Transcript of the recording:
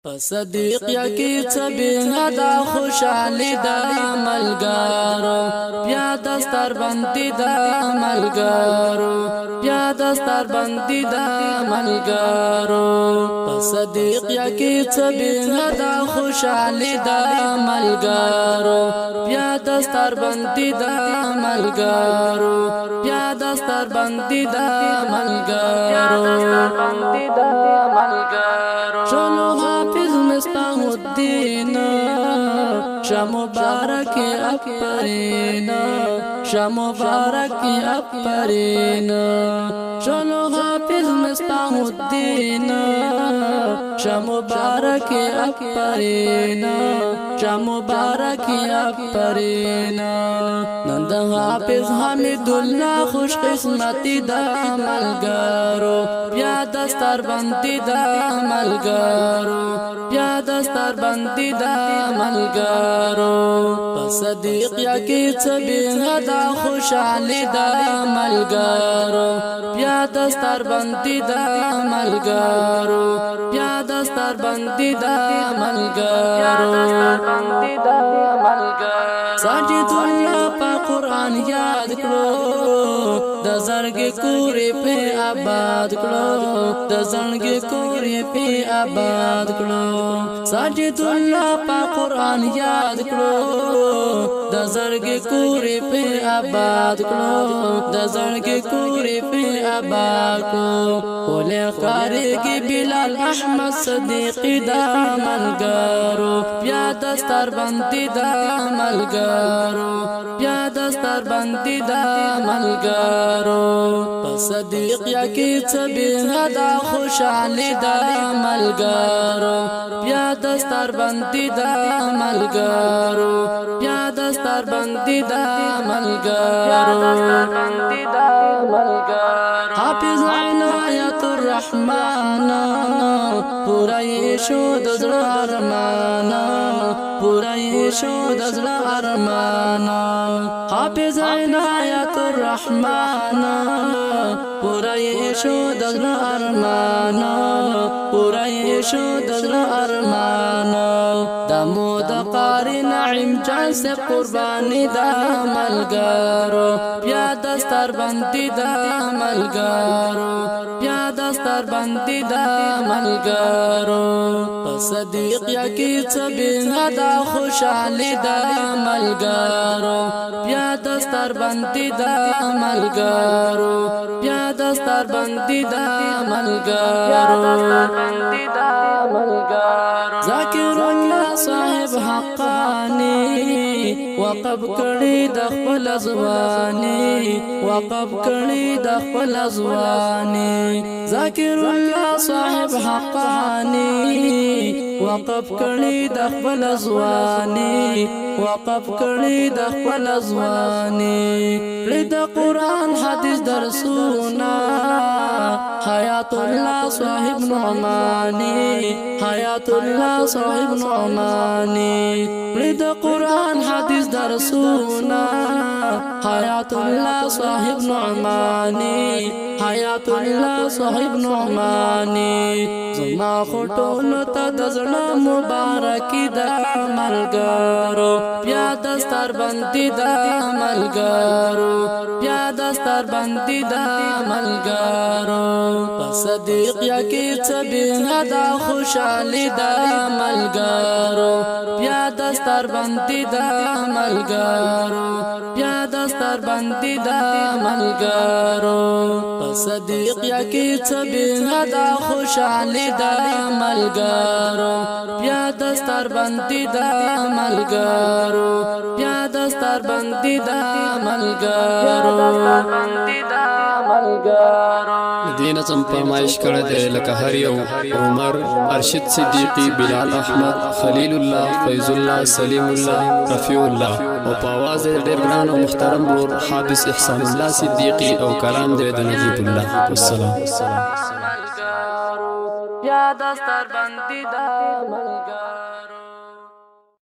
صدیق یکی چبینا دا خوشحالی دا ملګرو بیا دستر بندی دا ملګرو بیا دستر بندی دا ملګرو صدیق یکی چبینا دا خوشحالی دا ملګرو بیا دستر بندی دا ملګرو بیا دستر بندی دا ملګرو چلو حافظ مستاح الدین شا مبارک اپرین شا مبارک اپرین چلو حافظ مستاح الدین شا مبارک اپرین شا مبارک اپرین نند حافظ حمید اللہ خوش قسمتی دا ملګرو بیا دستر بندی دا ملګرو بیا دستر بندی دا ملګرو صدیق یکی چبینا دا خوشحالی دا ملګرو بیا دستر بندی دا ملګرو بیا دستر بندی دا ملګرو ساجد الله پا قرآن یاد کړو د زړګي کورې په آباد کړو د زړګي کورې په آباد کړو ساجد الله پا قرآن یاد کړو د زړګي کورې په آباد کړو د زړګي کورې په آباد کړو ولې قاریږي بلال احمد صدیق دا ملګرو بیا دستر بندی دا ملګرو بیا دستر بندی دا ملګرو صدیق یکی چبینا دا خوشحالی دا ملګرو بیا دستر بندی دا ملګرو بیا دستر بندی دا ملګرو حافظ عنایت الرحمن پورا شو د زړه ارمان پورا شو د زړه ارمان حافظ عنایت الرحمن پورا شو د زړه ارمان پورا شو د زړه ارمان دمو د قاری نعیم جان سے قربانی دا ملګرو بیا دستر بندی دا ملګرو بیا دستر بندی دا ملګرو صدیق یکی چبینا دا خوشحالی دا ملګرو بیا دستر بندی دا ملګرو بیا دستر بندی دا ملګرو ذاکر الله صاحب حقانی وقف کړي د خپل ځواني وقف کړي د خپل ځواني ذاکر الله صاحب حقانی وقف کړي د خپل ځواني وقف کړي د خپل ځواني د قرآن حدیث درسونه حیات الله صاحب نعمانی حیات الله صاحب نعمانی د قرآن حدیث درسونه حیات الله صاحب نعمانی حیات الله صاحب نعمانی زما خټونو ته د زړه مبارکي دا ملګرو بیا دستر بندی دا ملګرو بیا دستر بندی دا ملګرو صدیق یکی چبینا دا خوشحالی دا ملګرو بیا دستر بندی دا ملګرو بیا دستر بندی دا ملګرو صدیق یکی چبینا دا خوشحالی دا ملګرو بیا دستر بندی دا ملګرو بیا دستر بندی دا ملګرو دینه سم فرمایش کړه دې لکه هر یو عمر ارشد صدیقی بلال احمد خلیل الله فیض الله سلیم الله رفیع الله او په आवाज ډېر ګران او محترم ور حافظ احسان الله صدیقی او کلام دې د نجیب الله والسلام یا دستر بندی دا ملګرو